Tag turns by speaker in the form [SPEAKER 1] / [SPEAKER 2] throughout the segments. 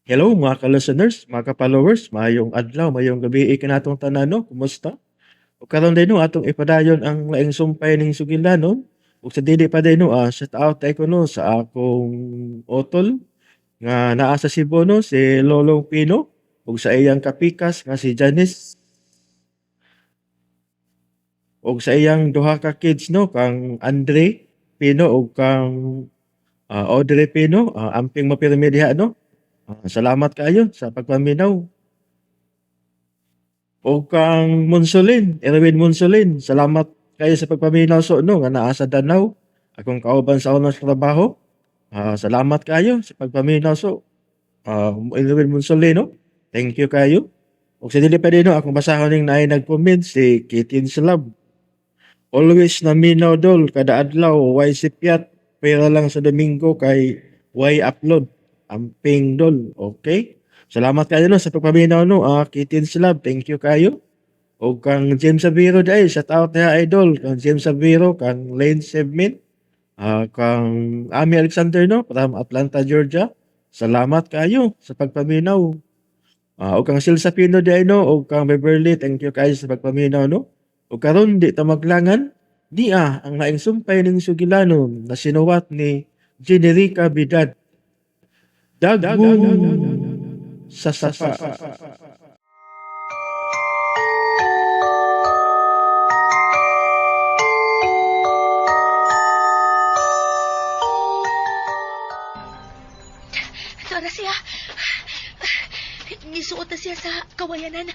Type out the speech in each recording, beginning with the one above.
[SPEAKER 1] Hello mga ka-listeners, mga ka-followers, mayong adlaw, mayong gabi ikanatong tanano, kumusta? O karon din no atong ipadayon ang laing sumpay ning sugilanon. Ug sa dili pa din no, shout out tayo ko no sa akong otol nga naa sa Cebu no si Lolong Pino ug sa iyang kapikas nga si Janice ug sa iyang duha ka kids no kang Andre Pino ug kang Audrey Pino, amping mapirmi diha no. Salamat kayo sa pagpaminaw. O kang Monsolin, Erwin Monsolin, salamat kayo sa pagpaminaw so no nga naa sa Danau. Akong kauban sa unang trabaho. Salamat kayo sa pagpaminaw so. Erwin Monsolin no. Thank you kayo. O sa dili pa din no, akong basahon ning naay nag-comment si Kitin Slab. Always na minaw dol kada adlaw why sipyat pera lang sa Domingo kay why upload. Amping dol. Okay? Salamat kayo no sa pagpaminaw no. Kitin Slab, thank you kayo. O kang James Saviro dai, shout out na idol. Kang James Saviro, kang Lane Sevmin, kang Ami Alexander no, from Atlanta, Georgia. Salamat kayo sa pagpaminaw. O kang Sil Sapino dai no, o kang Beverly, thank you kayo sa pagpaminaw no. O karon di ta maglangan, di ang laing sumpay ning sugilanon na sinuwat ni Generica Bidad. Dagmo sa sasa.
[SPEAKER 2] Ito na siya. Nisuot na siya sa kawayanan.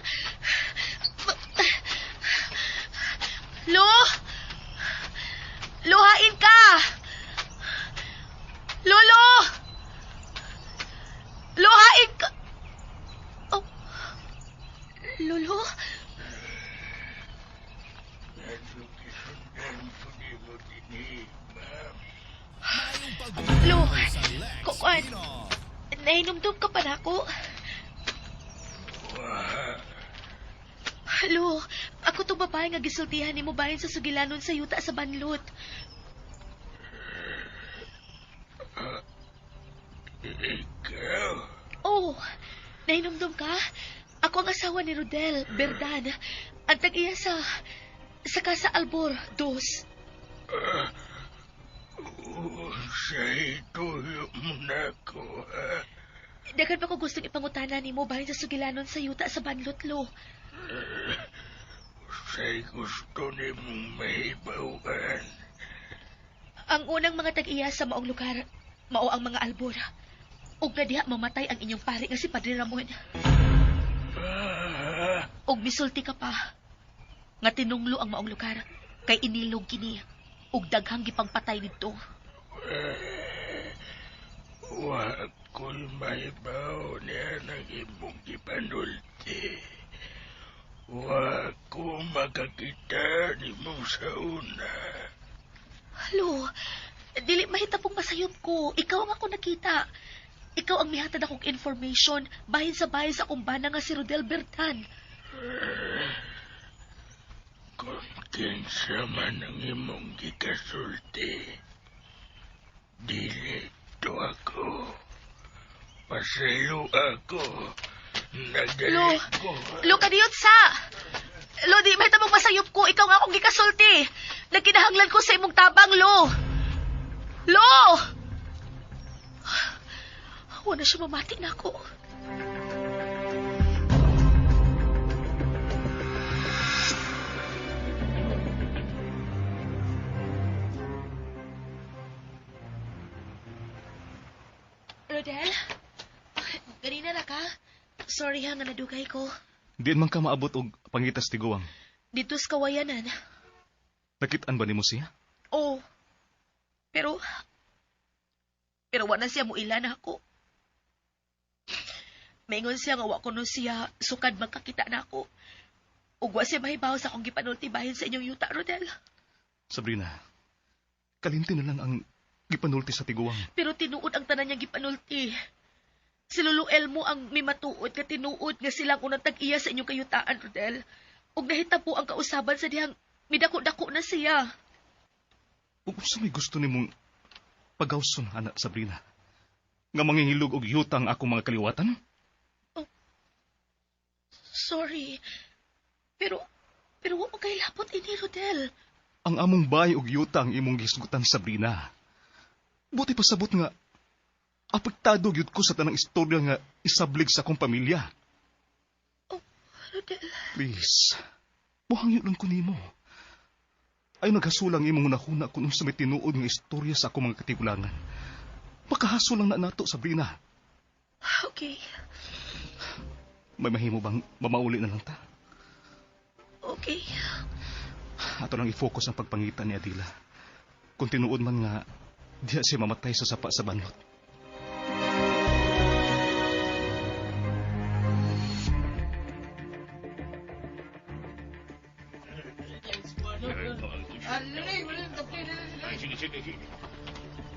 [SPEAKER 2] Lo! Luhain ka! Lolo! Luhain ka! Oh. Lolo? Lo, kukuan. Nainumdum ka pa na ako. Lo, ako tong babae nga gisultihan ni mo bahin sa sugilanon sa yuta sa banlot.
[SPEAKER 3] Ikaw?
[SPEAKER 2] Oh, nainumdum ka? Ako ang asawa ni Rodel, Berdan. Ang tag-iya sa Casa Albor, dos.
[SPEAKER 3] Sa ituyo mo na ko, ha?
[SPEAKER 2] Dagan pa ko gustong ipangutana ni mo bahin sa sugilanon sa yuta sa banlot, lo.
[SPEAKER 3] Sa'y gusto ni mong mahibawan.
[SPEAKER 2] Ang unang mga tag-iya sa maong lugar, mao ang mga albor. Ug na diha mamatay ang inyong pari nga si Padre Ramon. Ug misulti ka pa nga tinunglo ang maong lugar kay inilog kini ug daghang gipangpatay didto.
[SPEAKER 3] Wa ko'y mahibaw niya ng imong gipanulti. Wa ko makakita ni mong sa una.
[SPEAKER 2] Halo, dili mahitapong masayop ko. Ikaw ang ako nakita. Ikaw ang mihatad akong information bahin sa bahay sa akong bana nga si Rodel Bertan.
[SPEAKER 3] Kung kinsa man ang imong gikasulti, dili to ako. Pasaylo ako.
[SPEAKER 2] Lo,
[SPEAKER 3] Nagalit ko.
[SPEAKER 2] Lo, kadiyot sa! Lo, di mahitapong masayop ko. Ikaw nga akong gikasulti. Nagkinahanglan ko sa imong tabang, Lo. Lo! Wala siya mamati na ako. Rodel? Ganina na ka? Sorry ha nga nadugay ko.
[SPEAKER 4] Diin man ka maabot og pangitas ti guwang.
[SPEAKER 2] Dito sa kawayanan.
[SPEAKER 4] Nakitaan ba nimo siya?
[SPEAKER 2] Oo. Pero wala siya mo ilan ako. Maingon siya nga wa ko no siya sukad magkakita na ako. Ug wa siya mahibaw sa akong gipanulti bahin sa inyong yuta, Rodel.
[SPEAKER 4] Sabrina, kalimti na lang ang gipanulti sa tiguwang.
[SPEAKER 2] Pero tinuod ang tanan niyang gipanulti. Si Lolo Elmo ang mimatuod nga tinuod nga silang unang tag-iya sa inyong kayutaan, Rodel. Ug nahitabo ang kausaban sa dihang midako-dako na siya.
[SPEAKER 4] Ug sa may gusto nimong pagawson, anak Sabrina. nga mangingilog og yuta ang akong mga kaliwatan?
[SPEAKER 2] Sorry. Pero wa mo kay lapot ini, Rodel.
[SPEAKER 4] Ang among bay og yuta ang imong gisgutan, Sabrina. Buti pasabot nga apektado gyud ko sa tanang istorya nga isablig sa akong pamilya.
[SPEAKER 2] Rodel.
[SPEAKER 4] Please, buhangyo lang ko nimo. Ay naghasulang imong nahuna kung sa may tinuod nga istorya sa akong mga katigulangan. Makahaso lang na nato, Sabrina.
[SPEAKER 2] Okay.
[SPEAKER 4] May mahimo bang mamauli na lang ta?
[SPEAKER 2] Okay.
[SPEAKER 4] Ato lang i-focus ang pagpangitan ni Adila. Kung tinuod man nga, diya siya mamatay sa sapa sa banlot.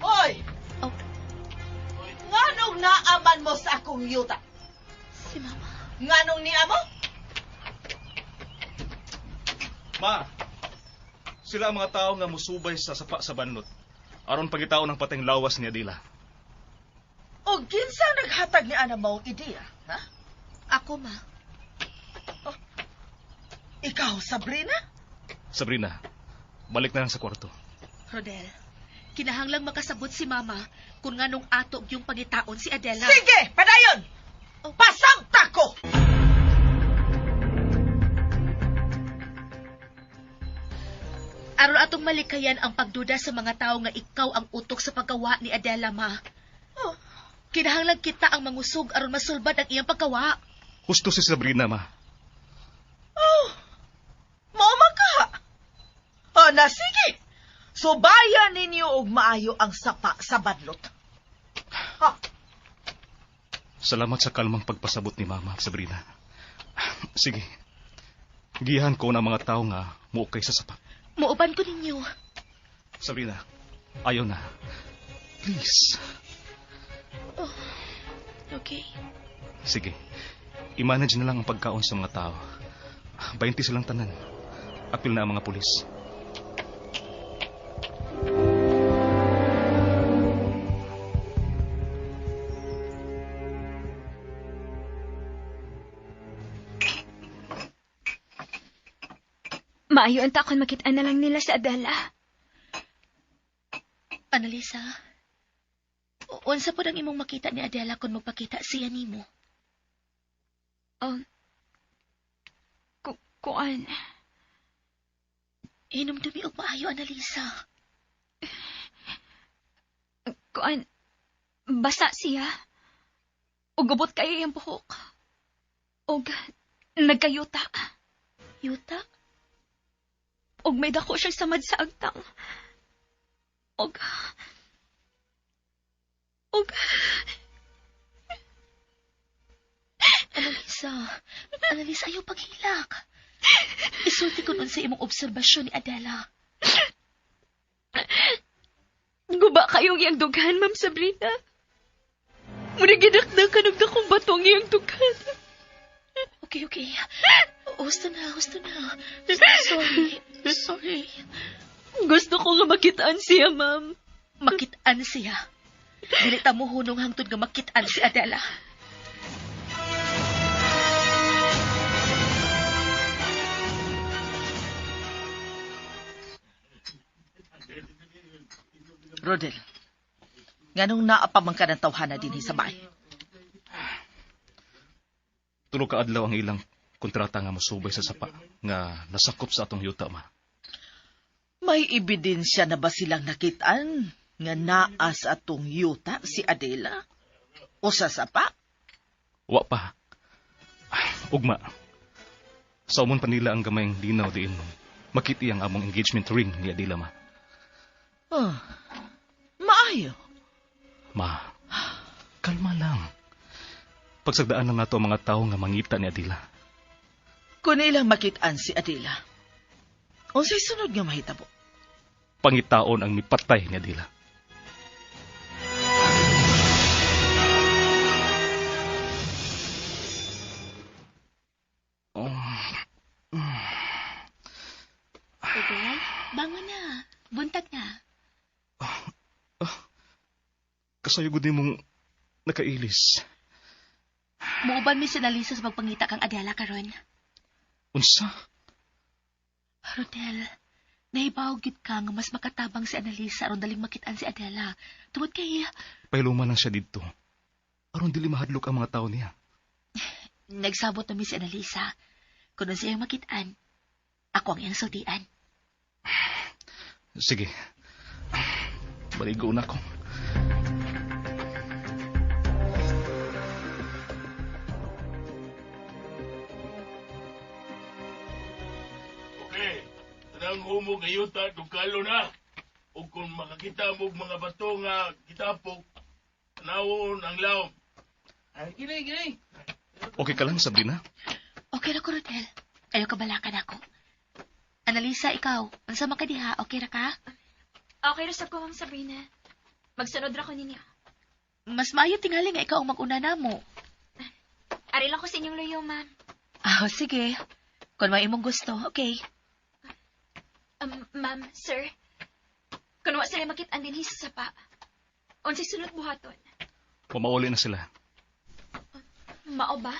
[SPEAKER 5] Hoy!
[SPEAKER 2] Oh.
[SPEAKER 5] Nganong naaman mo sa akong yuta?
[SPEAKER 2] Si Mama.
[SPEAKER 5] Nganong niya mo?
[SPEAKER 4] Ma, sila ang mga tao nga musubay sa sapa sa banlot. Aron pagitao ng pateng lawas ni Adila.
[SPEAKER 5] O ginsa naghatag ni ana mong ideya, ha?
[SPEAKER 2] Ako, Ma.
[SPEAKER 5] Ikaw, Sabrina?
[SPEAKER 4] Sabrina, balik na lang sa kwarto.
[SPEAKER 2] Rodel, kinahanglang makasabot si Mama kung nganong atog yung pagitaon si Adela.
[SPEAKER 5] Sige, padayon! Pasangta ko!
[SPEAKER 2] Aron atong malikayan ang pagduda sa mga tao nga ikaw ang utok sa paggawa ni Adela, Ma.
[SPEAKER 5] Oh,
[SPEAKER 2] Kinahanglang kita ang mangusog aron masulbad ang iyang paggawa.
[SPEAKER 4] Husto si Sabrina, ma.
[SPEAKER 5] mauma ka! Na sige! Subayan ninyo og maayo ang sapa sa badlot. Ha?
[SPEAKER 4] Salamat sa kalmang pagpasabot ni Mama, Sabrina. Sige. Gihan ko na mga tao nga muukay sa sapa.
[SPEAKER 2] Muuban ko ninyo.
[SPEAKER 4] Sabrina, ayaw na. Please.
[SPEAKER 2] Okay.
[SPEAKER 4] Sige. I-manage na lang ang pagkaon sa mga tao. 20 silang tanan. Apil na ang mga pulis.
[SPEAKER 6] Maayo ang takon makitaan na lang nila sa Adela.
[SPEAKER 2] Annalisa, unsa po ang imong makita ni Adela kung magpakita siya nimo?
[SPEAKER 6] Kuan.
[SPEAKER 2] Hinumdumi og maayo, Annalisa.
[SPEAKER 6] Kuan. Basa siya. O gubot kayo yung buhok. O nagkayuta.
[SPEAKER 2] Yuta?
[SPEAKER 6] Og may dako siya samad sa agtang. Og
[SPEAKER 2] Annalisa, ayaw paghilak. Isulti ko nun sa imong obserbasyon ni Adela.
[SPEAKER 6] guba kayong iyang dughan, Ma'am Sabrina. Muna ginakdakan og dakong batong iyang dughan.
[SPEAKER 2] Okay. Husto na. Sorry.
[SPEAKER 6] Gusto ko nga makitaan siya, Ma'am.
[SPEAKER 2] Makitaan siya. Dili ta mo hunong hangtod nga makitaan si Adela.
[SPEAKER 5] Rodel, nganong naapamang ka ng tawhana din sa bay?
[SPEAKER 4] Tulo ka adlaw ang ilang kontrata nga musubay sa sapa nga nasakop sa atong yuta, ma.
[SPEAKER 5] May ebidensya na ba silang nakitaan nga naas atong yuta si Adela? O sa sapa?
[SPEAKER 4] Wa pa. Ugma. Sa umon pa nila ang gamayng linaw diin makiti ang among engagement ring ni Adila, ma.
[SPEAKER 5] Maayo.
[SPEAKER 4] Ma, kalma lang. Pagsagdaan lang nato ang mga tao nga mangita ni Adila.
[SPEAKER 5] Kung ilang makitaan si Adela, unsay sunod nga mahitabo?
[SPEAKER 4] Pangitaon ang mipatay ni Adila.
[SPEAKER 2] Rodel, bangon na. Buntag na.
[SPEAKER 4] Kasayugod ni mong nakailis.
[SPEAKER 2] Muuban mi si Analisa sa pagpangita kang Adela karon.
[SPEAKER 4] Unsa?
[SPEAKER 2] Rodel, nahibaw gid ka nga mas makatabang si Analisa aron daling makitaan si Adela. Tungod kay
[SPEAKER 4] Pailuman lang siya dito. Aron dili mahadlok ang mga tao niya.
[SPEAKER 2] nagsabot na mi si Analisa. Kung siya makitaan, ako ang iyang sultian.
[SPEAKER 4] Sige. Baligo na ko.
[SPEAKER 3] Okay. Tanang humo kayo ta, dukalo na. O kung makakita mo mga bato nga kitapok, nawon ang laom. Ay, gini.
[SPEAKER 4] Okay ka lang, Sabrina?
[SPEAKER 2] Okay na ko, Rodel. Ayaw ka balakan ako. Analisa, ikaw. Unsa man ka diha? Okay ra ka?
[SPEAKER 6] Okay ra sa ko, Ma'am Sabrina. Magsunod ra ko ninyo.
[SPEAKER 2] Mas maayo tingali nga ikaw ang mag-una na mo.
[SPEAKER 6] Ari lang ko sa inyong luyo, ma'am.
[SPEAKER 2] Sige. Kung may imong gusto, okay.
[SPEAKER 6] Ma'am, sir. Kung wa sila makitaan din sa sapa. Unsay sunod buhaton?
[SPEAKER 4] Pamauli na sila.
[SPEAKER 6] Mao ba?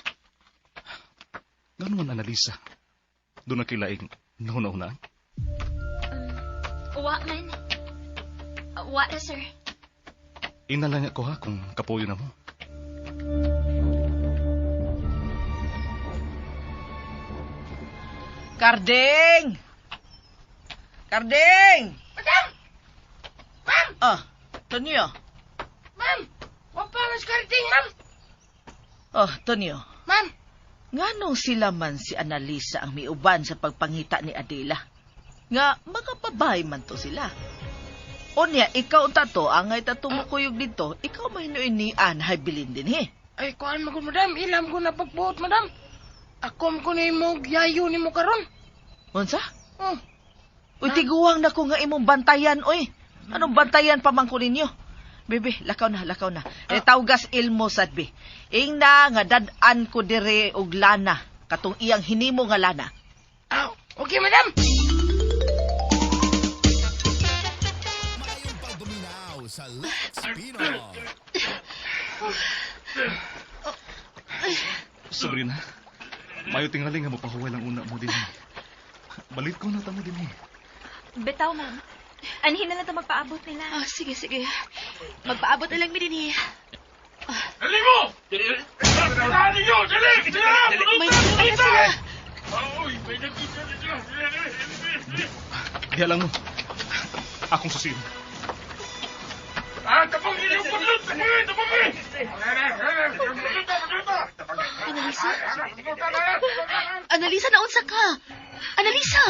[SPEAKER 4] Ganoon, Analisa? Doon na kilaing nahuna-hunaan?
[SPEAKER 6] Wa man. Wa ra, sir.
[SPEAKER 4] Inalang ako ha kung kapuyo na mo.
[SPEAKER 5] Karding! Karding!
[SPEAKER 3] Madam! Ma'am!
[SPEAKER 5] Tonyo.
[SPEAKER 3] Ma'am! Wapangas karding, ma'am!
[SPEAKER 5] Tonyo.
[SPEAKER 3] Ma'am!
[SPEAKER 5] Nganong sila man si Analisa ang miuban sa pagpangita ni Adela? Nga, mga babae man to sila. Onya, ikaw tato, angay tatumukuyog dito, ikaw mahinuin ni Anhay Bilin din, he.
[SPEAKER 3] Ay, kuhaan mo ko, madam. Ilam ko na pagbuot, madam. Akom ko ni mo, yayo ni mo karon.
[SPEAKER 5] Unsa?
[SPEAKER 3] Oh.
[SPEAKER 5] Uy, tiguwang na ko nga imong bantayan, oy. Anong bantayan pa man ko ninyo? Bebe, lakaw na. Tawgas ilmo sadbi. Ingna nga dadan ko dire og lana, katong iyang hinimo nga lana.
[SPEAKER 3] Okay, madam.
[SPEAKER 7] Mayong pagbuminaw sa Lex Pino.
[SPEAKER 4] Sabrina, mayo tingali nga mapahuway lang una mo din. Balit ko na tamo din.
[SPEAKER 6] Betaw, ma'am. Anhin na lang ito magpaabot nila.
[SPEAKER 2] Sige. Magpaabot na lang mi din
[SPEAKER 3] Dali mo! Dali nyo! Dali!
[SPEAKER 2] May nakita na sila.
[SPEAKER 3] Uy, may nakita na sila. Dali.
[SPEAKER 4] Diha lang mo. Akong susin.
[SPEAKER 3] Tapang nyo yung pudlot! Tapang nyo!
[SPEAKER 2] Analisa? Analisa, naunsa ka? Analisa!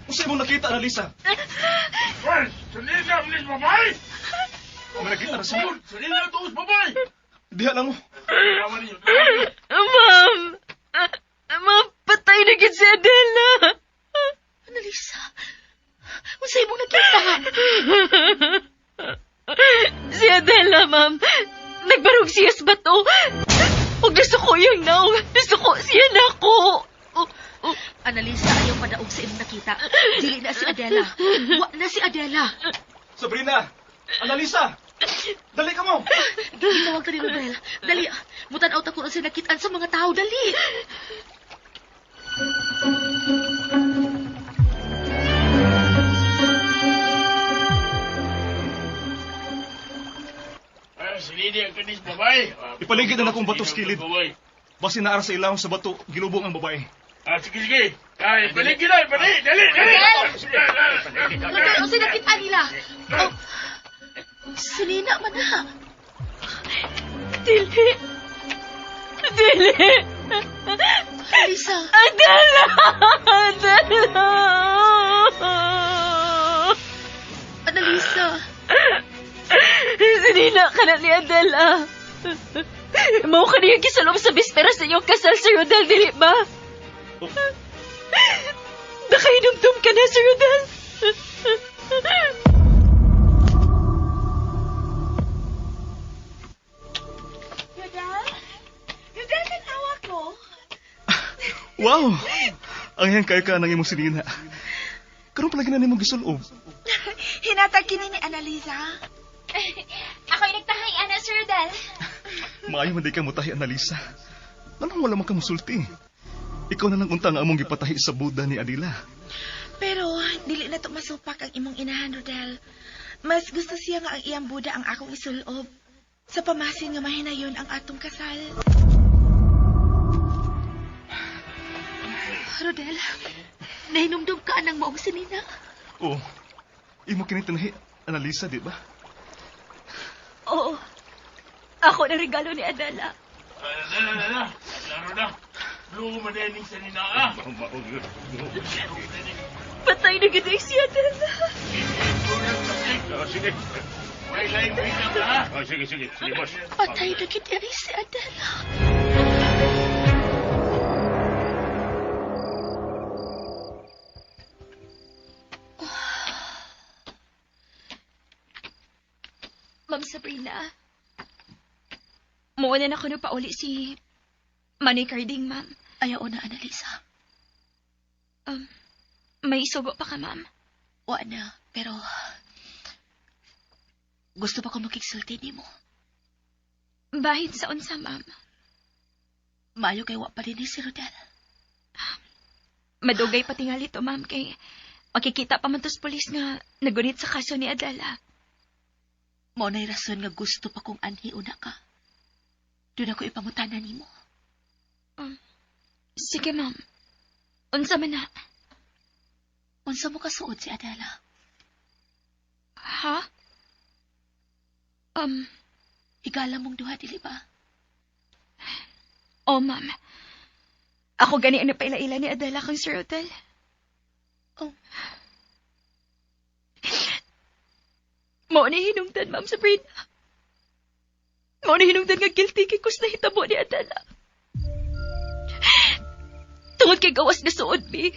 [SPEAKER 4] Kung sa'yo mong nakita, Analisa?
[SPEAKER 3] Sanila ang nis babay!
[SPEAKER 4] May nakita na siya.
[SPEAKER 3] Sanila ang tuos babay!
[SPEAKER 4] Diha lang mo.
[SPEAKER 6] Ma'am! Ma'am, patay na gid si Adela!
[SPEAKER 2] Analisa? Unsa imong nakita?
[SPEAKER 6] Si Adela, ma'am. Nagbarog siya sa bato. Huwag gusto ko yung naong. Gusto ko siya na ako.
[SPEAKER 2] Analisa, ayaw padaog sa imong nakita. Dili na si Adela. Wa na si Adela.
[SPEAKER 4] Sabrina! Analisa! Dali ka mo!
[SPEAKER 2] Gitawag ka ni Rodel. Dali, mutan-aw ta kung sila nakitaan sa mga tao. Dali.
[SPEAKER 3] Sinidi ang kanis babay!
[SPEAKER 4] Ipaligid na akong bato sa kilid.
[SPEAKER 3] Babay.
[SPEAKER 4] Basi naara sa ilawang sa bato, gilubong ang babae.
[SPEAKER 3] Sige. Ay, balik na! Dali!
[SPEAKER 2] Rodel, o sinakitaan nila. Sinina man na.
[SPEAKER 6] Dili.
[SPEAKER 2] Analisa.
[SPEAKER 6] Adela!
[SPEAKER 2] Analisa.
[SPEAKER 6] Sinina ka na ni Adela. Mao ka niya kisalong sa bispera sa iyong kasal, Sir Rodel, dili ba? Nakahinumdum ka na, Sir Rodel.
[SPEAKER 2] Rodel, tanawa ko.
[SPEAKER 4] Wow! Ang yan kaya ka nang imong sinina. Karon pala ginan imong gisulob.
[SPEAKER 8] Hinatag kini ni Annalisa.
[SPEAKER 6] Ako'y nagtahay, Ana, Sir Rodel.
[SPEAKER 4] Maayo man di ka mutahi, Annalisa. Anong wala man ka musulti? Ikaw na lang unta nga among gipatahi sa Buda ni Adila.
[SPEAKER 8] Pero dili na to masupak ang imong inahan, Rodel. Mas gusto siya nga ang iyang Buda ang akong isulob. Sa pamasin nga mahinayon ang atong kasal.
[SPEAKER 2] Rodel, nahinumdum ka ng maong sinina.
[SPEAKER 4] Oo. Imo kinitinahi, Annalisa, di ba?
[SPEAKER 6] Oo. Ako na regalo ni Adela.
[SPEAKER 3] Laro na. Blue madaling sa nina,
[SPEAKER 6] Patay na gano'y si Adela.
[SPEAKER 3] Sige. May laing bigyan ka, ha?
[SPEAKER 4] Sige, boss.
[SPEAKER 2] Patay na kita si Adela.
[SPEAKER 6] Ma'am Sabrina, muna na ko na pauli si Manny Carding, ma'am.
[SPEAKER 2] Ayaw na, Annalisa.
[SPEAKER 6] May sugo pa ka, ma'am.
[SPEAKER 2] Wa na, pero gusto pa ko makiksulti ni mo.
[SPEAKER 6] Bahid sa unsa, ma'am.
[SPEAKER 2] Maayo kay wa pa rin ni si Rodel.
[SPEAKER 6] Madugay pati nga lito, ma'am, kay makikita pa man tos polis nga nagunit sa kaso ni Adela.
[SPEAKER 2] Mao na'y rason nga gusto pa kong anhi una ka. Doon ako ipangutanan ni mo.
[SPEAKER 6] Sige, ma'am. Unsa man na?
[SPEAKER 2] Unsa mo kasuod si Adela?
[SPEAKER 6] Ha?
[SPEAKER 2] Higala mong duha, dili ba?
[SPEAKER 6] Oh, ma'am. Ako gani ang napaila-ila ni Adela kang Sir Hotel.
[SPEAKER 2] Oh.
[SPEAKER 6] Mao ni hinungdan, ma'am Sabrina. Mao ni hinungdan nga guilty kay kus na hitabo ni Adela. Tungod kay gawas na suod, mi.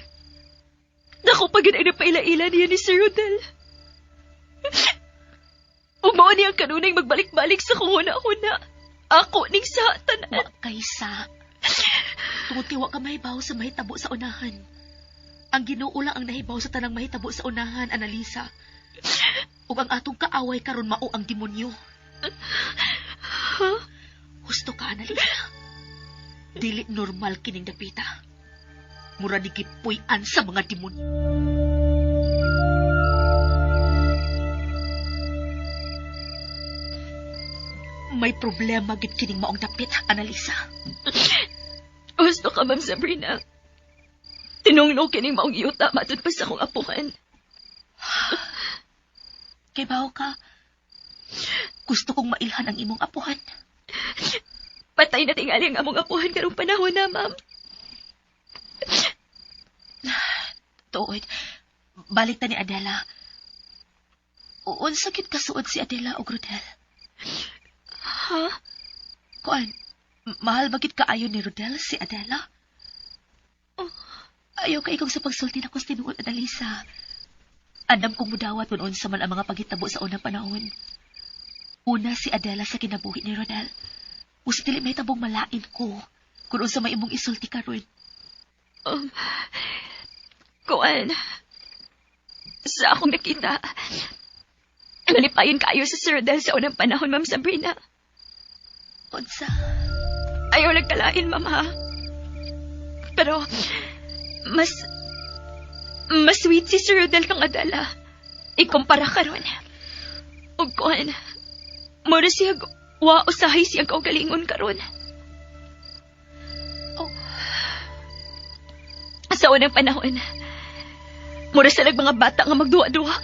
[SPEAKER 6] Naku pagin ay napaila-ila niya ni Sir Hotel. Umaw niya ang kanunay magbalik-balik sa kuhuna-huna. Ako ning sa tanan.
[SPEAKER 2] Wa kaysa. Tungod kay wa ka mahibaw sa mahitabo sa unahan. Ang Ginoo lang ang nahibaw sa tanang mahitabo sa unahan, Annalisa. Ug ang atong kaaway karon mao ang demonyo. Husto ka, Annalisa. Dili normal kining dapita. Mura ni gipuy-an sa mga demonyo. May problema gid kining maong dapit, Annalisa.
[SPEAKER 6] Gusto ka, ma'am Sabrina. Tinunglo kining maong yuta matod pa sa akong apuhan.
[SPEAKER 2] Kay bawo ka, gusto kong mailhan ang imong apuhan.
[SPEAKER 6] Patay na tingali ang among apuhan karong panahon na, ma'am.
[SPEAKER 2] Tuod, balik ta ni Adela. Unsa gid kasuod si Adela og Rodel?
[SPEAKER 6] Ha?
[SPEAKER 2] Kuan, mahal ba gid kaayo ni Rodel si Adela? Oh, ayaw ka ikong sa pagsulti na kung tinuod, Annalisa. Andam kong mudawat kung unsa man ang mga paghitabo sa unang panahon. Una si Adela sa kinabuhi ni Rodel. Us dili may tabong malain ko kung unsa may imong isulti karon.
[SPEAKER 6] Kuan, sa akong nakita, nalipayon kaayo sa Sir Rodel sa unang panahon, ma'am Sabrina.
[SPEAKER 2] Unsa?
[SPEAKER 6] Ayaw nagkalain, ma'am, ha? Pero, mas sweet si Sir Rodel kang Adela. Ikumpara ka ron. O kuan, muna siya wa usahay siyang kaugalingon karon.
[SPEAKER 2] Oh.
[SPEAKER 6] Sa unang panahon, mura sila mga bata nga magduwa-duwa.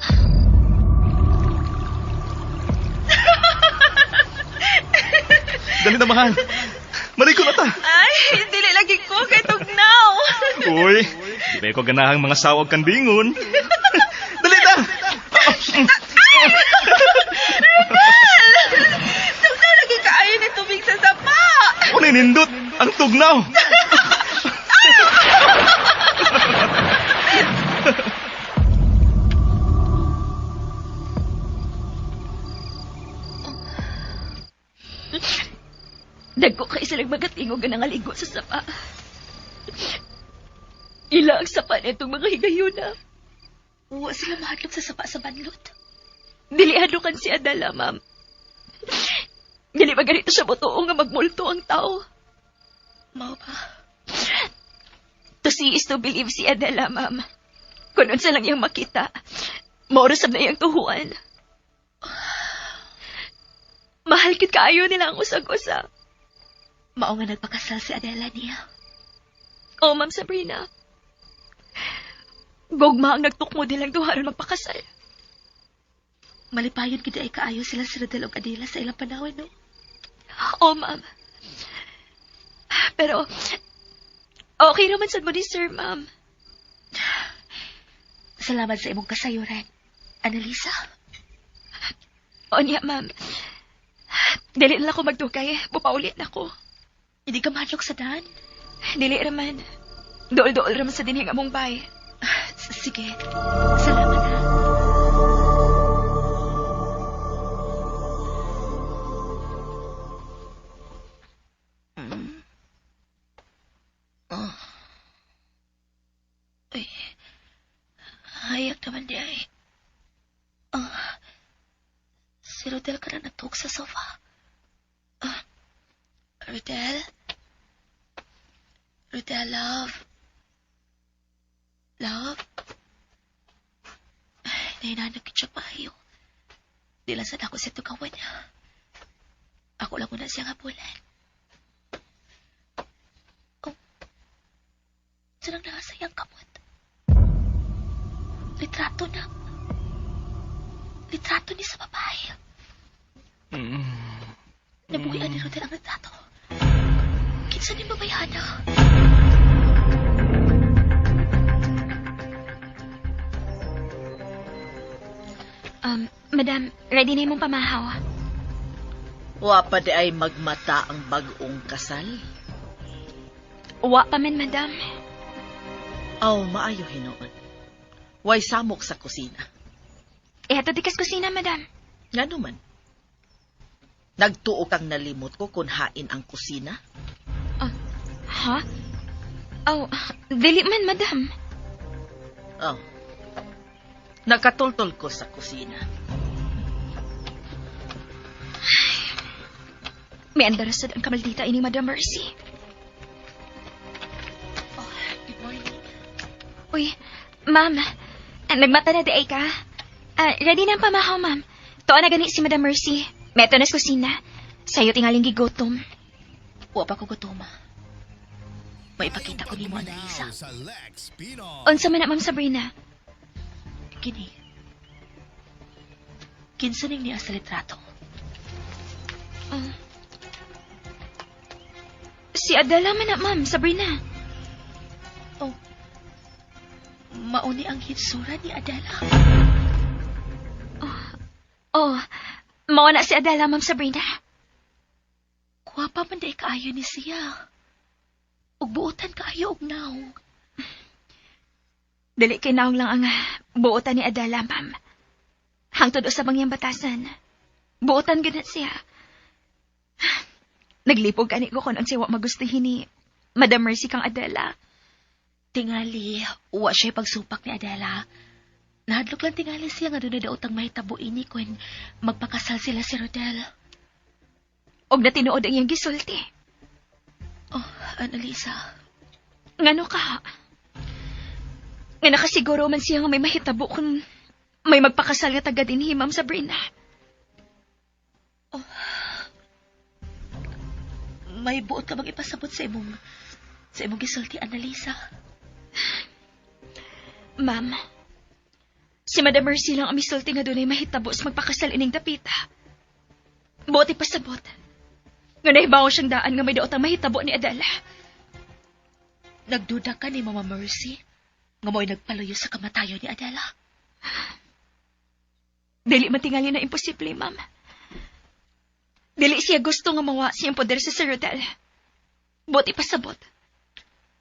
[SPEAKER 4] Dali na, mahal. Mariko na ta.
[SPEAKER 8] Ay, dili lagi ko kay tugnaw.
[SPEAKER 4] Uy, di ba ko ganahang mga sawag kandingon? Dali na!
[SPEAKER 8] Tugnaw lagi kaayo ni tubig sa sapa.
[SPEAKER 4] Ako na nindot ang tugnaw.
[SPEAKER 6] Dagko kay silang magatingog nga nangaligo sa sapa. Ila ang sapa nitong mga higayuna.
[SPEAKER 2] Wa sila mahadlok sa sapa sa banlot.
[SPEAKER 6] Dili hadlukan si Adela, ma'am. Dili ba ganito siya butuo nga magmulto ang tao?
[SPEAKER 2] Mao ba?
[SPEAKER 6] To see is to believe si Adela, ma'am. Kung unsa lang iyang makita, maurasab na iyang tuhuan. Mahal kit kaayo nila ang usag-usa.
[SPEAKER 2] Mao nga nagpakasal si Adela niya.
[SPEAKER 6] Oh, Ma'am Sabrina. Gugma ang nagtukmo nilang duharon magpakasal.
[SPEAKER 2] Malipayon gid ay kaayo sila si Rodel ug Adela sa ilang panahon, no?
[SPEAKER 6] Oh, ma'am. Pero, okay naman sad mo ni sir, ma'am.
[SPEAKER 2] Salamat sa imong kasayuran, Annalisa.
[SPEAKER 6] O niya, ma'am. Dili na ako magdugay. Pupaulit na ko.
[SPEAKER 2] Hindi ka madlok sa daan?
[SPEAKER 6] Dili raman. Dool-dool raman sa dinhing among bay.
[SPEAKER 2] Sige. Salamat ha. Oh. Uy. Hayag naman di ay. Oh. Si Rodel ka na natug sa sofa. Rodel? Rodel, love? Love? Nahinanag siya pahayo. Di lang sana ako siya tugawan niya. Ako lang muna siyang hapulan. Oh. Sarang nakasayang kamot. Litrato na. Litrato ni sa babae. Nabuhian ni Rodel ang litrato. Kinsa ni babayana?
[SPEAKER 6] Madam, ready na imong pamahaw.
[SPEAKER 5] Wa pa di ay magmata ang bagong kasal.
[SPEAKER 6] Wa pa man, madam.
[SPEAKER 5] Aw, maayo hinoon. Way samok sa kusina.
[SPEAKER 6] Eto tikas kusina, madam.
[SPEAKER 5] Nga naman. Nagtuo kang nalimot ko kung hain ang kusina?
[SPEAKER 6] Ha? Oh, dili man, madam.
[SPEAKER 5] Oh. Nakatultol ko sa kusina.
[SPEAKER 6] May andarasad ang kamaldita ini, Madam Mercy.
[SPEAKER 2] Oh, good morning.
[SPEAKER 6] Uy, ma'am. Nagmata na di ay ka. Ready na ang pamahaw, ma'am. Tuwa na gani si Madam Mercy. Meto na sa kusina. Sa'yo tingaling gigotom.
[SPEAKER 2] Wa pa ko gutuma. Maipakita ko ni mo, Annalisa.
[SPEAKER 7] Now sa Lex Pinoy.
[SPEAKER 6] Unsa man na, Ma'am Sabrina?
[SPEAKER 2] Kini. Kinsa ning niya sa litrato.
[SPEAKER 6] Si Adela man na, Ma'am Sabrina.
[SPEAKER 2] Oh. Mauni ang hitsura ni Adela.
[SPEAKER 6] Oh, mao na si Adela, Ma'am Sabrina.
[SPEAKER 2] Kuwapa man day kaayo ni siya. Ug buotan kaayo og naong.
[SPEAKER 6] Dili kay naong lang ang buotan ni Adela, Ma'am. Hangtod usab ang iyang batasan. Buotan gid siya. Naglipog kani ko kung ang siya wa magustuhin ni Madam Mercy kang Adela.
[SPEAKER 2] Tingali, wa siya pagsupak ni Adela. Nahadlok lang tingali siya nga doon na daotang mahitabo ini kung magpakasal sila si Rodel.
[SPEAKER 6] Og natinuod ang iyang gisulti.
[SPEAKER 2] Oh, Annalisa.
[SPEAKER 6] Ngano ka? Nga nakasiguro man siya nga may mahitabo kung may magpakasal nga taga dinhi, Ma'am Sabrina.
[SPEAKER 2] May buot ka bang ipasabot sa imong gisulti, Annalisa?
[SPEAKER 6] Ma'am, si Madam Mercy lang ang misulti nga doon ay mahitabo sa magpakasal ining dapita. Buot ipasabot. Nga nahibaw siyang daan nga may daot ang mahitabo ni Adela.
[SPEAKER 2] Nagduda ka ni Mama Mercy nga mo'y nagpaluyo sa kamatayon ni Adela.
[SPEAKER 6] Dili matingali na imposible, Ma'am. Dili siya gusto nga mawa siyang poder sa Sir Rodel. Buot ipasabot.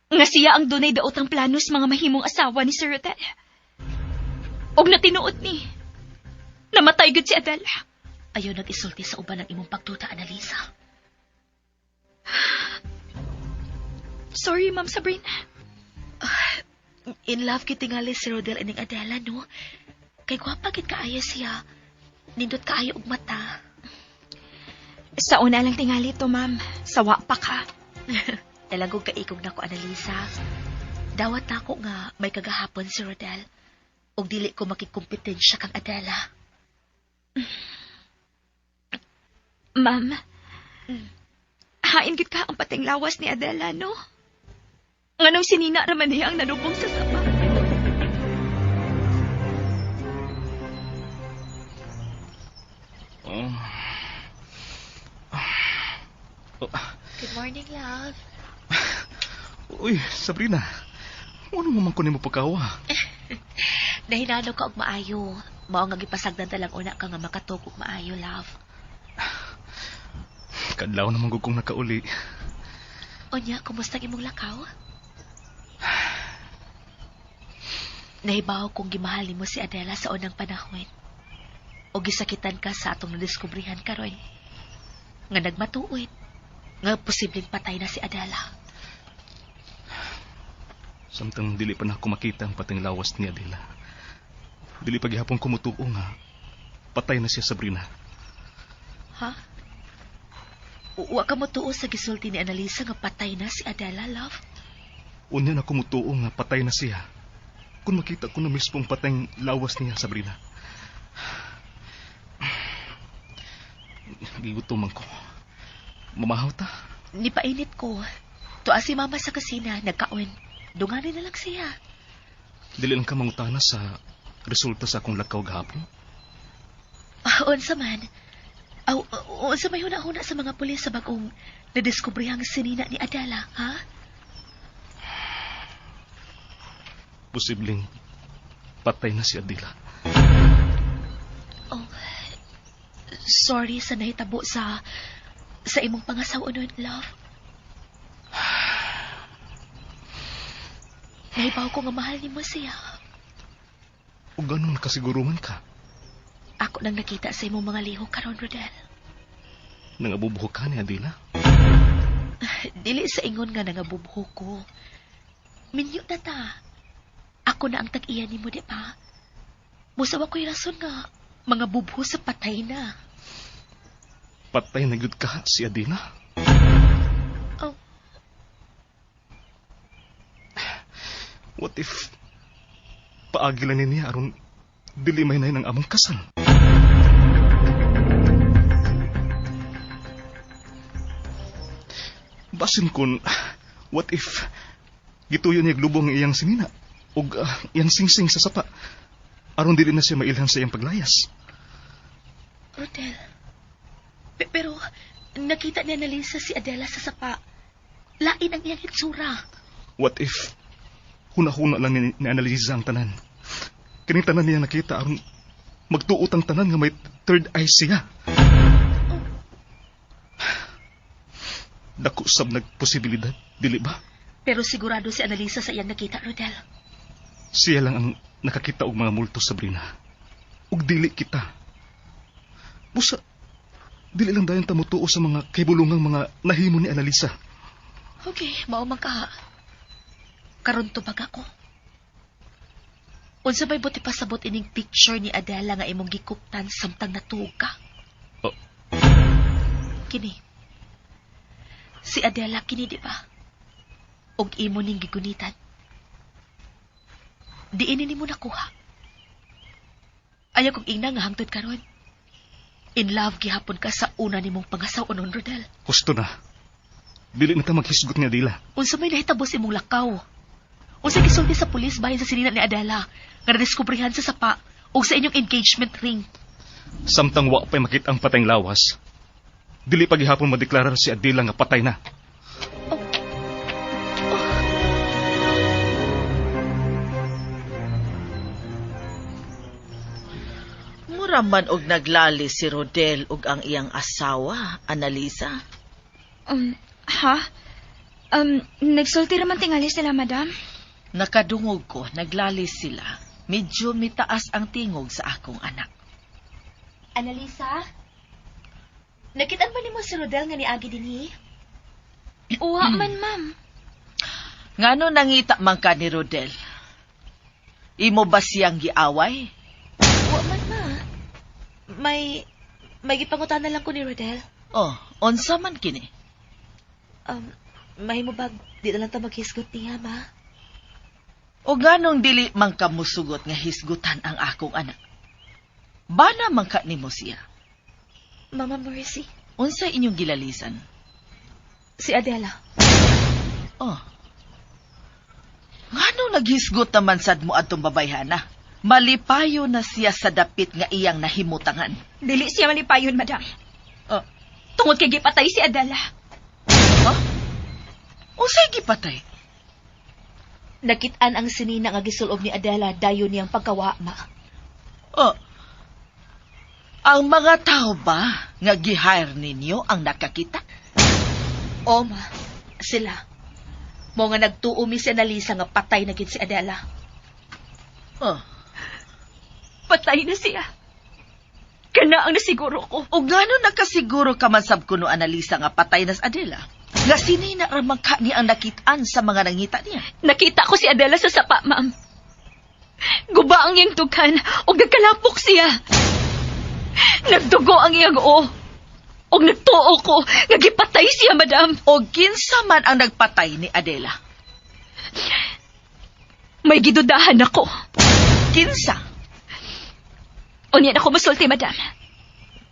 [SPEAKER 6] Nga siya ang dunay daot ang plano sa mga mahimong asawa ni Sir Rodel. Og natinuod ni. Namatay gud si Adela.
[SPEAKER 2] Ayaw nag-isulti sa uban ng imong pagduda, Annalisa.
[SPEAKER 6] Sorry, Ma'am Sabrina.
[SPEAKER 2] In love kita tingali si Rodel ining Adela, no? Kay gwapa gid kaayo siya. Nindot kaayo og mata.
[SPEAKER 6] Sa una lang tingali to, ma'am. Sawa pa ka.
[SPEAKER 2] Dalagog kaikog na ko, Annalisa. Dawat na ako nga may kagahapon si Rodel. Og dili ko makikumpetensya kang Adela.
[SPEAKER 6] Ma'am, hain gid ka ang pating lawas ni Adela, no? Nganong sinina raman niya ang nanubong sa sapa.
[SPEAKER 2] Good morning, love.
[SPEAKER 4] Uy, Sabrina. Ano mo man ko nimo pagkawa?
[SPEAKER 2] Nahinano ka og maayo. Mao nga gipasagdan talang una ka nga makatog og maayo, love.
[SPEAKER 4] Kadlaw naman gud kong nakauli.
[SPEAKER 2] Onya, kumusta ang imong lakaw? Nahibaw kong gimahal nimo si Adela sa unang panahon. O gisakitan ka sa atong nadiskubrihan karon. Nga nagmatuod. Nga posibleng patay na si Adela.
[SPEAKER 4] Samtang dili pa na ako makita ang pating lawas ni Adela. Dili pa gihapon kumutuo nga patay na siya, Sabrina.
[SPEAKER 2] Ha? Wa ka mo tuo sa gisulti ni Annalisa nga patay na si Adela, love?
[SPEAKER 4] Unya na kumutuo nga patay na siya. Kung makita ko na mispong patayng lawas niya, Sabrina. Gigutom ko. Mamahaw ta?
[SPEAKER 2] Nipainit ko. Tuwa si mama sa kusina, nagkaon. Dunganin na lang siya.
[SPEAKER 4] Dili lang ka mangutana sa resulta sa akong lakaw gahapon.
[SPEAKER 2] Unsa man? Unsa may huna-huna sa mga pulis sa bagong nadiskubrihang sinina ni Adela, ha?
[SPEAKER 4] Posibleng patay na si Adela.
[SPEAKER 2] Oh, sorry sa nahitabo sa imong pangasawa-unon, love. Nahibaw ko nga mahal ni mo siya.
[SPEAKER 4] O ganun kasiguruman ka?
[SPEAKER 2] Ako nang nakita sa imong mga lihok karon, Rodel.
[SPEAKER 4] Nangabubuho ka ni Adela?
[SPEAKER 2] Dili sa ingon nga nangabubuho ko. Minyo na ta. Ako na ang tag-iya ni mo, di ba? Musawa ko'y rason nga mga bubuho sa patay na.
[SPEAKER 4] Patay na gyud ka si Adela?
[SPEAKER 2] Oh,
[SPEAKER 4] What if paagilan niya aron dili may nay ng among kasal? Basin kun, what if gituyo niya glubong iyang sinina ug iyang singsing sa sapa aron dili na siya mailhan sa iyang paglayas?
[SPEAKER 2] Rodel. Pero nakita ni Annalisa si Adela sa sapa. Lain ang iyang itsura.
[SPEAKER 4] What if huna-huna lang ni Annalisa ang tanan? Kining tanan niya nakita aron magtuot ang tanan nga may third eye siya. Dako sab nagposibilidad, dili ba?
[SPEAKER 2] Pero sigurado si Annalisa sa iyang nakita, Rodel.
[SPEAKER 4] Siya lang ang nakakita og mga multo, Sabrina. Ug dili kita. Busa, dili lang dayon ta motuo sa mga kaibulungang mga nahimo ni Annalisa.
[SPEAKER 2] Okay, mao man ka. Karon tubag ako. Unsa may buti pasabot ining picture ni Adela nga imong gikuptan samtang natuog ka?
[SPEAKER 4] Oh.
[SPEAKER 2] Kini. Si Adela kini, di ba? Og imo ning gigunitan. Di ini nimo nakuha. Ayaw kong ina nga hangtod karon. In love gihapon ka sa una nimong pangasawa-unon, Rodel.
[SPEAKER 4] Husto na. Dili na ta maghisgot nga Adela.
[SPEAKER 2] Unsa may nahitabos imong lakaw? Unsa gisulti sa pulis bahin sa sinina ni Adela nga nadiskubrihan sa sapa ug sa inyong engagement ring?
[SPEAKER 4] Samtang wa pa'y makita ang patayng lawas, dili pa gihapon madeklarar si Adela nga patay na.
[SPEAKER 5] Muraman og naglali si Rodel ug ang iyang asawa, Annalisa.
[SPEAKER 6] Ha? Nagsulti raman tingali sila, madam.
[SPEAKER 5] Nakadungog ko, naglali sila. Medyo mitaas ang tingog sa akong anak.
[SPEAKER 2] Annalisa? Nakitaan ba nimo si Rodel nga niagi dinhi?
[SPEAKER 6] Uwa man, ma'am.
[SPEAKER 5] Ngano nangita man ka ni Rodel? Imo ba siyang giaway?
[SPEAKER 2] Wa man, ma. May gipangutan na lang ko ni Rodel.
[SPEAKER 5] Oh, unsa man kini?
[SPEAKER 2] May mo bag, di na lang ta maghisgot niya, ma.
[SPEAKER 5] O ganong dili man ka musugot nga hisgutan ang akong anak. Bana man ka nimo siya.
[SPEAKER 2] Mama Mercy,
[SPEAKER 5] Unsa inyong gilalisan?
[SPEAKER 2] si Adela.
[SPEAKER 5] Oh. Ngano naghisgot naman sad mo atong babayhana? Malipayo na siya sa dapit nga iyang nahimutangan.
[SPEAKER 6] Dili siya malipayon, madam.
[SPEAKER 5] Oh.
[SPEAKER 6] Tungod kay gipatay si Adela.
[SPEAKER 5] Ha? Unsay gipatay?
[SPEAKER 2] Nakitaan ang sinina nga gisulob ni Adela dayon niyang pagkawa, ma.
[SPEAKER 5] Oh. Ang mga tao ba nga gi-hire ninyo ang nakakita?
[SPEAKER 2] O, ma. Sila. Mo nga nagtuo mi si Annalisa nga patay na gid si Adela.
[SPEAKER 5] Oh.
[SPEAKER 6] Patay na siya. Kana ang nasiguro ko.
[SPEAKER 5] O gano nakasiguro ka man sab kuno Annalisa nga patay na si Adela? Nga sinina ramang ka ni ang nakitaan sa mga nangita niya.
[SPEAKER 6] Nakita ko si Adela sa sapa, ma'am. Guba ang iyang dughan o nagkalapok siya. Nagdugo ang iyang o. O nagtuo ko, nagipatay siya, madam.
[SPEAKER 5] O kinsa man ang nagpatay ni Adela?
[SPEAKER 6] May gidudahan ako.
[SPEAKER 5] Kinsa?
[SPEAKER 6] O niyan ako masulti, madam.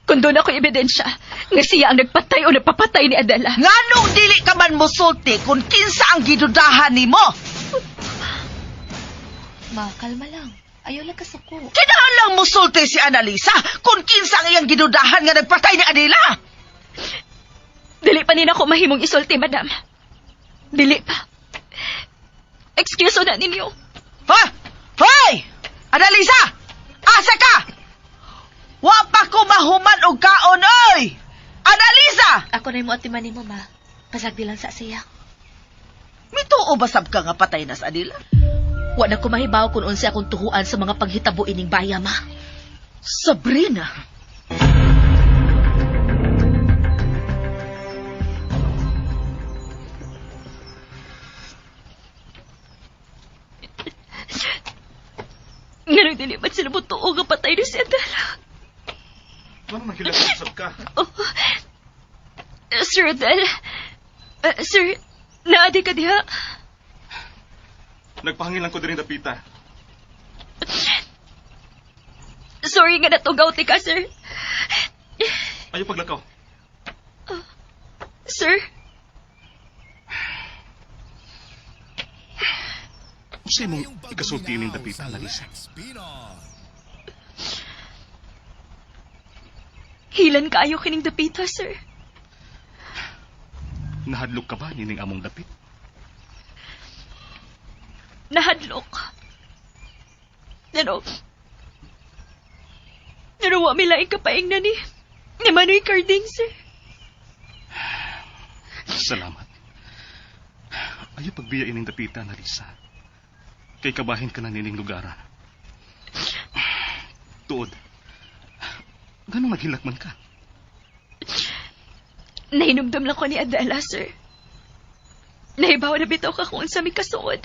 [SPEAKER 6] Kung doon ako ebidensya, nga siya ang nagpatay o nagpapatay ni Adela.
[SPEAKER 5] Nganong dili ka man musulti kung kinsa ang gidudahan nimo?
[SPEAKER 2] Ma, kalma lang. Ayaw lang kasuko.
[SPEAKER 5] Kinahanglan musulti si Annalisa kung kinsa ang iyang gidudahan nga nagpatay ni Adela.
[SPEAKER 6] Dili pa nina ako mahimong isulti, madam. Dili pa. Excuse na ninyo.
[SPEAKER 5] Ha? Hoy! Annalisa! Asa ka? Wa pa ko mahuman og kaon, oy! Annalisa!
[SPEAKER 2] Ako na yung atiman mo, ma. Pasagdi lang sa siya.
[SPEAKER 5] Mituo ba sab ka nga patay na sa Adela?
[SPEAKER 2] Wa na ko mahibaw kung unsa akong tuhuan sa mga panghitabo ining baya, ma.
[SPEAKER 5] Sabrina!
[SPEAKER 6] Nga nang dili ba't sila mo tuo nga patay ni si Adela?
[SPEAKER 4] Ano nagilagsab ka?
[SPEAKER 6] Oh. Sir Adel. Sir, naadi ka diha?
[SPEAKER 4] Nagpahangilan ko din dapita.
[SPEAKER 6] Sorry nga natugaw ti ka, sir.
[SPEAKER 4] Ayaw paglakaw.
[SPEAKER 6] Sir?
[SPEAKER 4] Kasi mong ikasulti ng dapita, Annalisa.
[SPEAKER 6] Hilan kaayo kining dapita, sir.
[SPEAKER 4] Nahadlok ka ba nining among dapit?
[SPEAKER 6] Nahadlok. Pero wa mi laing kapaing na ni Manoy Carding, sir.
[SPEAKER 4] Salamat. Ayaw pagbiya ining dapita, Annalisa. Kay kabahin ka na nining lugaran. Tuod. Ganong naghilak man ka?
[SPEAKER 6] Nahinumdum lang ko ni Adela, sir. Nahibaw na bitaw ka kung unsa mi kasuod.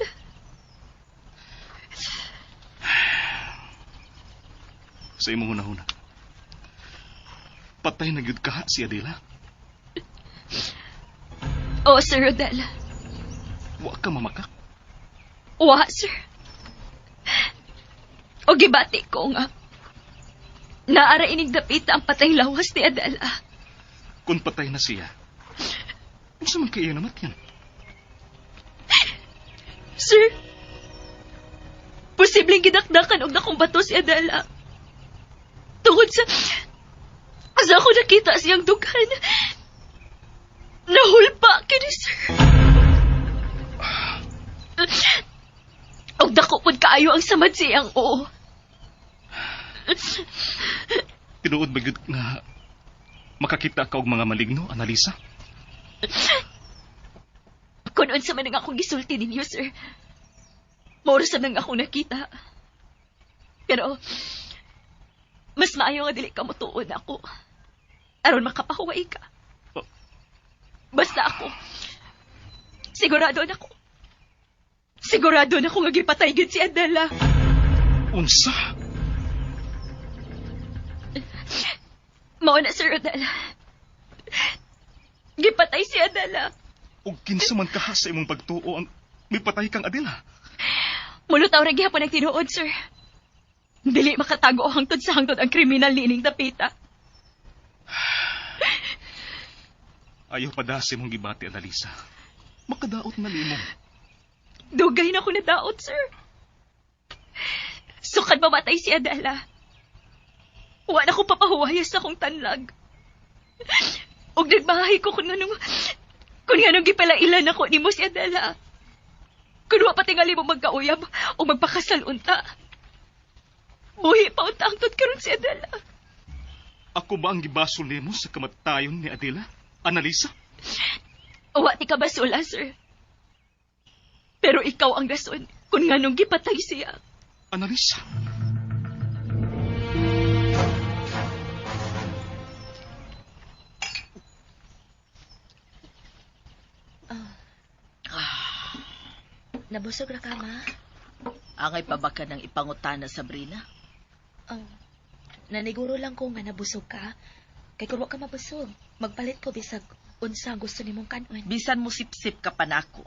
[SPEAKER 4] Sa imong hunahuna. Patay na gyud ka si Adela.
[SPEAKER 6] Oo, Sir Rodel.
[SPEAKER 4] Wa ka mamakak.
[SPEAKER 6] Wa, sir. O gibati ko nga. Naara inig dapita ang patay lawas ni Adela.
[SPEAKER 4] Kung patay na siya, unsa man kaiyo namat yan?
[SPEAKER 6] Sir, posibleng gidakdakan og nakong bato si Adela. Tungod sa ako nakita siyang dughan. Nahulpa kini, sir. Og dako pud kaayo ang samad siyang oo.
[SPEAKER 4] Tinuod ba gyud nga makakita ka og mga maligno, Annalisa?
[SPEAKER 6] Kung unsa man ang akong gisulti ninyo, sir. Maurasan nang akong nakita. Pero, mas maayo nga dili ka mutuod ako. Aron makapahuway ka. Basta ako. Sigurado na ako nga gipatay gid si Adela.
[SPEAKER 4] Unsa?
[SPEAKER 6] Mao na, Sir Rodel. Gipatay si Adela.
[SPEAKER 4] O kinsa man kaha sa imong pagtuo ang mipatay kang Adela?
[SPEAKER 6] Mulutaw ra gihapon ang tinuod, sir. Dili makatago hangtod sa hangtod ang kriminal niining Tapita.
[SPEAKER 4] Ayaw padasi mong gibati, Annalisa. Makadaot na nimo.
[SPEAKER 6] Dugay na ko nadaot, sir. Sukad mamatay si Adela. Wala ko papahuwayas sa akong tanlag. Ug nagbahay ko kung nganong gipalailan ako nimo si Adela. Kung wa patingali mo magkauyab o magpakasal unta. Buhi pa unta ang karon si Adela.
[SPEAKER 4] Ako ba ang gibasol nimo sa kamatayon ni Adela, Annalisa?
[SPEAKER 6] Wa ti ka basula, sir. Pero ikaw ang rason kung nganong gipatay siya.
[SPEAKER 4] Annalisa?
[SPEAKER 2] Nabusog ra ka, ma?
[SPEAKER 5] Angay pa ba ka ng ipangutana, Sabrina?
[SPEAKER 2] Naniguro lang ko nga nabusog ka. Kay kung wa ka mabusog, magpalit ko bisag unsa ang gusto nimong kanon.
[SPEAKER 5] Bisan mo sip-sip ka pa nako.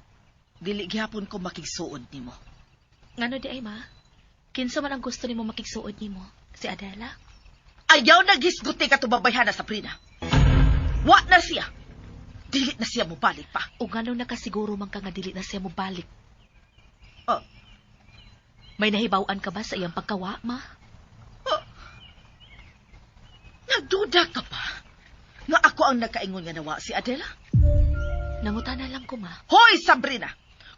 [SPEAKER 5] Dili gihapon ko makigsuod nimo.
[SPEAKER 2] Ngano di ay, ma? Kinsa man ang gusto nimo makigsuod nimo? Si Adela?
[SPEAKER 5] Ayaw naghisguti ka tubabayhana, Sabrina. Wa na siya. Dili na siya mo balik pa.
[SPEAKER 2] O ngano nakasiguro man ka nga dili na siya mo balik?
[SPEAKER 5] Oh,
[SPEAKER 2] May nahibaw-an ka ba sa iyang pagkawa, ma?
[SPEAKER 5] nagduda ka pa? Nga ako ang nakaingon nga nawa si Adela?
[SPEAKER 2] Nangutana lang ko, ma.
[SPEAKER 5] Hoy, Sabrina!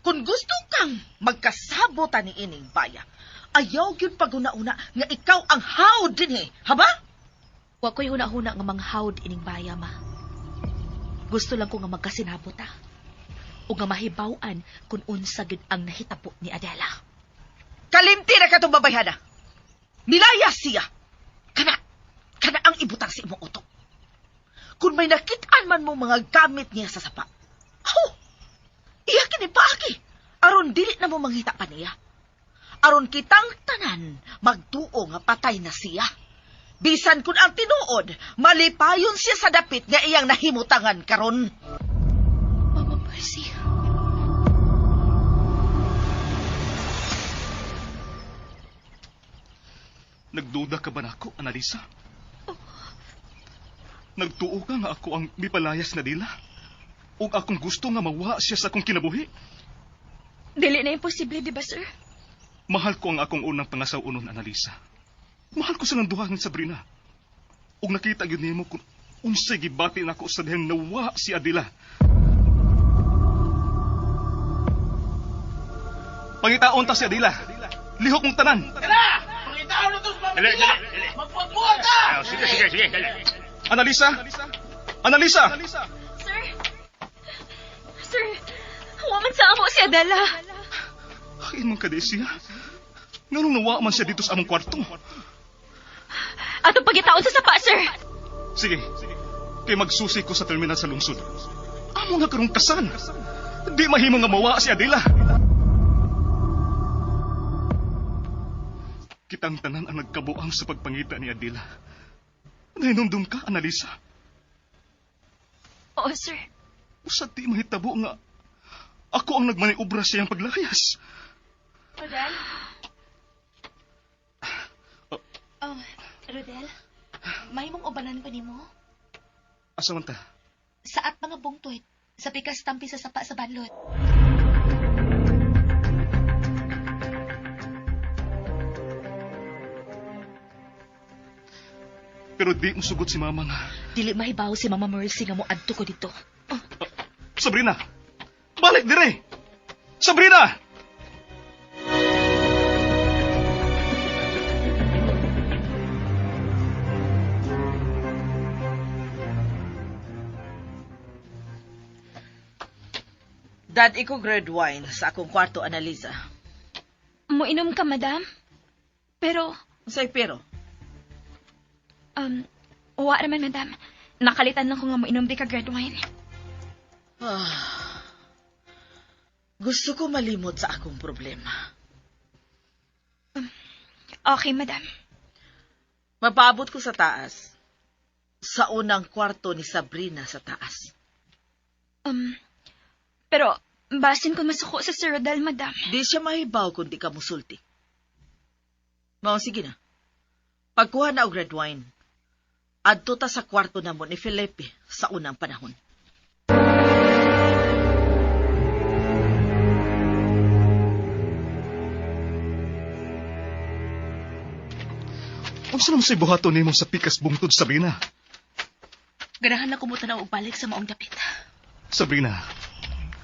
[SPEAKER 5] Kung gusto kang magkasabota ni ining baya, ayaw yun paguna-una nga ikaw ang hawd din haba?
[SPEAKER 2] Wa ko'y huna-huna nga manghawd ining baya, ma. Gusto lang ko nga magkasinabot, ta. O nga mahibaw-an kung unsa gid ang nahitabo ni Adela.
[SPEAKER 5] Kalimti na ka itong babayhana. Nilayas siya. Kana ang ibutang sa imong utok. Kung may nakitaan man mo mga gamit niya sa sapa, iya kinipaagi. Aron dili na mo manghita pa niya. Aron kitang tanan, magtuo nga patay na siya. Bisan kun ang tinuod, malipayon siya sa dapit nga iyang nahimutangan karon.
[SPEAKER 2] Mama Percy.
[SPEAKER 4] Nagduda ka ba nako, Annalisa? Nagtuo ka nga ako ang mipalayas na dila? O akong gusto nga mawa siya sa akong kinabuhi?
[SPEAKER 6] Dili na imposible, di ba, sir?
[SPEAKER 4] Mahal ko ang akong unang pangasaw-unon, Annalisa. Mahal ko silang duhangan, Sabrina. O nakita yun nimo kung unsay gibati na ako sa dihang nawa si Adela. Pangitaon ta si Adela. Lihok mong tanan.
[SPEAKER 3] Tara! Pangitaon na to sa pamilya! Magpagbuhat ka!
[SPEAKER 4] Sige. Annalisa! Annalisa!
[SPEAKER 6] Sir? Sir, waman sa amo si Adela.
[SPEAKER 4] Hain man ka di siya. Nganong nawa man siya dito sa among kwarto.
[SPEAKER 6] Atong pagitaon sa sapa, sir.
[SPEAKER 4] Sige. Kay magsusi ko sa terminal sa lungsod. Amo nga karong kasan. Di mahimo nga mawa si Adela. Kitang tanan ang nagkabuang sa pagpangita ni Adela. Nahinumdum ka, Annalisa?
[SPEAKER 6] Oo, sir.
[SPEAKER 4] Usa di mahitabo nga ako ang nagmaniobra siyang paglayas.
[SPEAKER 2] Rodel? Rodel? May mong ubanan pa nimo?
[SPEAKER 4] Asa man ta?
[SPEAKER 2] Saat mga bungtoy, sa pikas tampi sa sapa sa banlot.
[SPEAKER 4] Pero di mo sugot si Mama nga.
[SPEAKER 2] Dili mahibaw si Mama Mercy nga mo adto ko dito.
[SPEAKER 4] Sabrina! Balik dire! Sabrina!
[SPEAKER 5] Dad, iko grade wine sa akong kwarto, Annalisa.
[SPEAKER 6] Muinom ka, madam? Pero,
[SPEAKER 5] Say pero,
[SPEAKER 6] wa naman, madam. Nakalitan lang ko nga muinom di ka grade wine.
[SPEAKER 5] gusto ko malimot sa akong problema.
[SPEAKER 6] Okay, madam.
[SPEAKER 5] Mapabot ko sa taas. Sa unang kwarto ni Sabrina sa taas.
[SPEAKER 6] Pero, basin ko masuko sa Sir Rodel, madam.
[SPEAKER 5] Di siya mahibaw kung di ka musulti. Mao, sige na. Pagkuha na og red wine. Adto ta sa kwarto na mo ni Felipe sa unang panahon.
[SPEAKER 4] Unsa naman sa'y buhaton nimo sa pikas bungtod, Sabrina?
[SPEAKER 2] Ganahan na kumuta na og balik sa maong dapit.
[SPEAKER 4] Sabrina,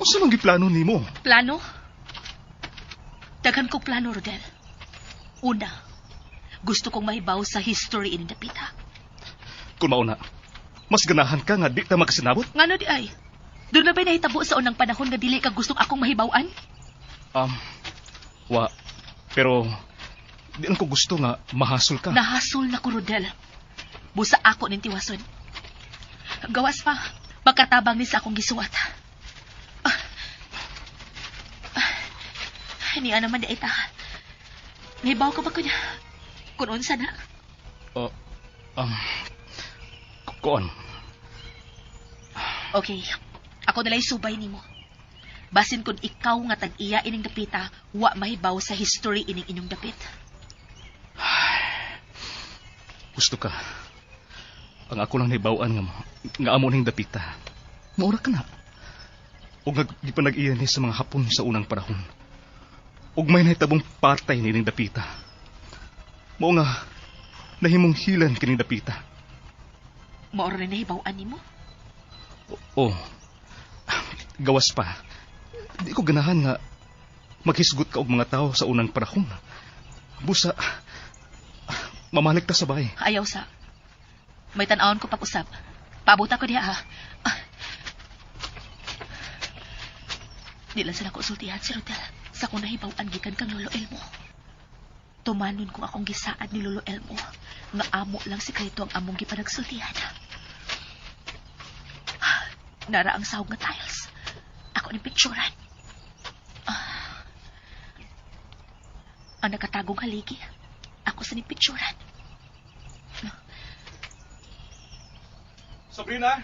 [SPEAKER 4] unsa man giplano nimo?
[SPEAKER 2] Plano? Daghan kong plano, Rodel. Una, gusto kong mahibaw sa history ini dapita.
[SPEAKER 4] Kung mauna, mas ganahan ka nga di ta magkasinabot?
[SPEAKER 2] Ngano di ay? Doon na ba'y nahitabo sa unang panahon nga dili ka gustong akong mahibawan?
[SPEAKER 4] Wa. Pero, di lang ko gusto nga mahasol ka.
[SPEAKER 2] Nahasol na ko, Rodel. Busa ako ning tiwason. Gawas pa, pagkatabang ni sa akong gisuwat. Niya naman di ita. Nahibaw ka ba ko niya? Kung unsa na?
[SPEAKER 4] Kuan.
[SPEAKER 2] Okay, ako nalay subay nimo. Basin kung ikaw nga tag-iya ining dapita, wa mahibaw sa history ining inyong dapit.
[SPEAKER 4] Gusto ka. Ang ako lang naibawan nga amo ning dapita. Maura ka na. Ug nagpanag-iya ni sa mga Hapon sa unang panahon. Ug may nahitabong patay nining dapita. Mao nga nahimong hilan kining dapita.
[SPEAKER 2] Maor na nahibawan nimo?
[SPEAKER 4] Oo. Gawas pa. Di ko ganahan nga maghisgot ka og mga tao sa unang panahon. Busa, mamalik ta sa bahay.
[SPEAKER 2] Ayaw sa. May tan-awon ko pag-usap. Pabuta ko diha, ha? Di lang sila ko usultihan si Rodel sa kung nahibawan gikan kang Lolo Elmo. Tumanon ko akong gisaad ni Lolo Elmo nga amo lang sikreto ang among gipanagsultihan. Nara ang sahog nga tiles. Ako ni picturean. Ang nakatagong haligi. Ako sa ni picturean.
[SPEAKER 4] Sabrina,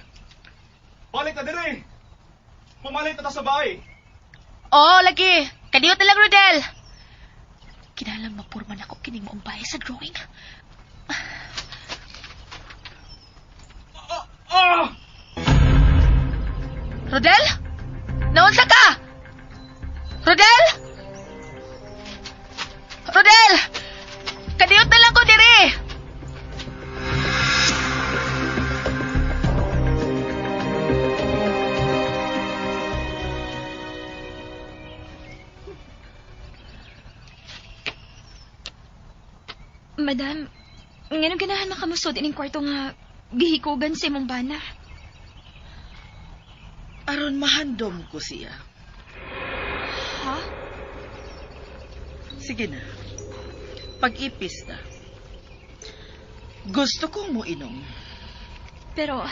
[SPEAKER 4] balik na dire. Pumalik na ta sa bahay.
[SPEAKER 2] Oh, lagi. Kadiyot na lang, Rodel. Kinalang mapurman ako kining moong bahay sa drawing. Rodel? Naunsa ka? Rodel? Rodel! Kadiyot na lang ko diri.
[SPEAKER 6] Madam, ngano ganahan makamusod ining kwarto nga gihikugan sa imong bana?
[SPEAKER 5] Aron mahandom ko siya.
[SPEAKER 6] Ha?
[SPEAKER 5] Sige na. Pag-ipis na. Gusto kong mo inom.
[SPEAKER 6] Pero,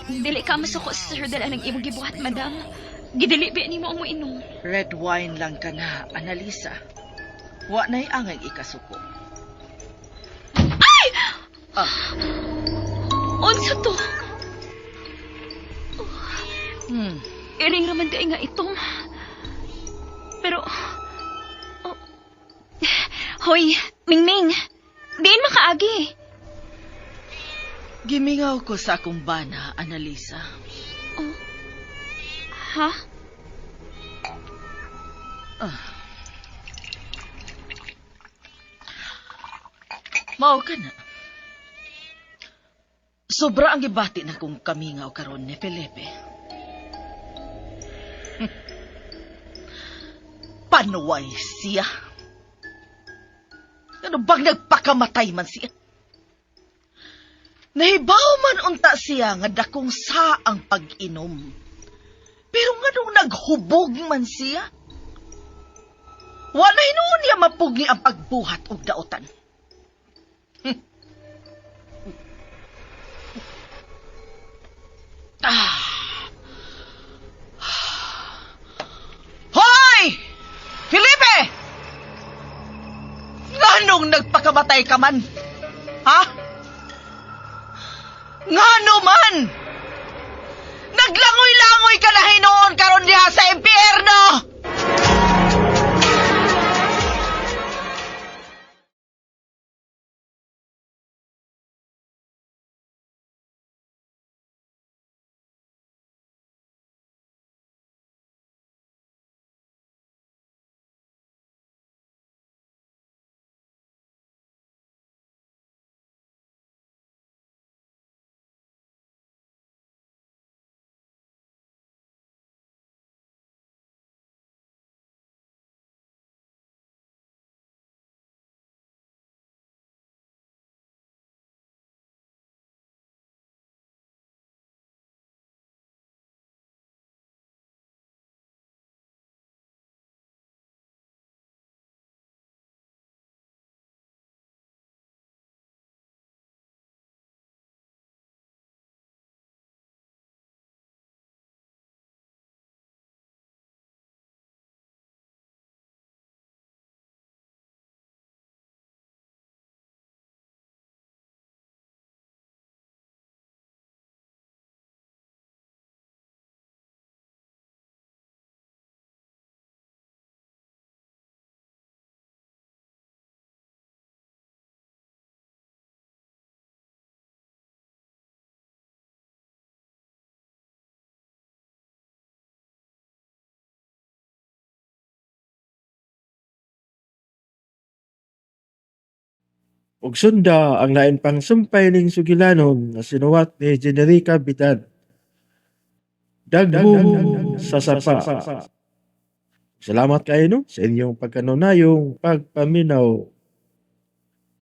[SPEAKER 6] dili ka masuko sa Sir Rodel ang imong gibuhat, madam. Gidili ba ni mo mo inom?
[SPEAKER 5] Red wine lang ka na, Annalisa. Wa na'y angay ikasuko.
[SPEAKER 6] Ay! Unsa to? Iring raman day nga itom. Pero, hoy, Mingming, diin makaagi.
[SPEAKER 5] Gimingaw ko sa akong bana, Annalisa.
[SPEAKER 6] Ha?
[SPEAKER 5] Mao ka na. Sobra ang gibati na kong kamingaw karon ni Felipe. Panuway siya. Ano bang nagpakamatay man siya? Nahibaw man unta siya nga dakong sa ang pag-inom. Pero nga nung naghubog man siya, wala hinuon niya mapugni ang pagbuhat og daotan. Hoy! Felipe! Nganong makamatay ka man. Ha? Ngano man? Naglangoy-langoy ka na hinoon karon diha sa impyerno!
[SPEAKER 1] Ug sunda ang lain pang sumpay ning sugilanon nga sinuwat ni Generica Bitan. Dagho sa sapa. Salamat kayo no sa inyong pagkanunayong pagpaminaw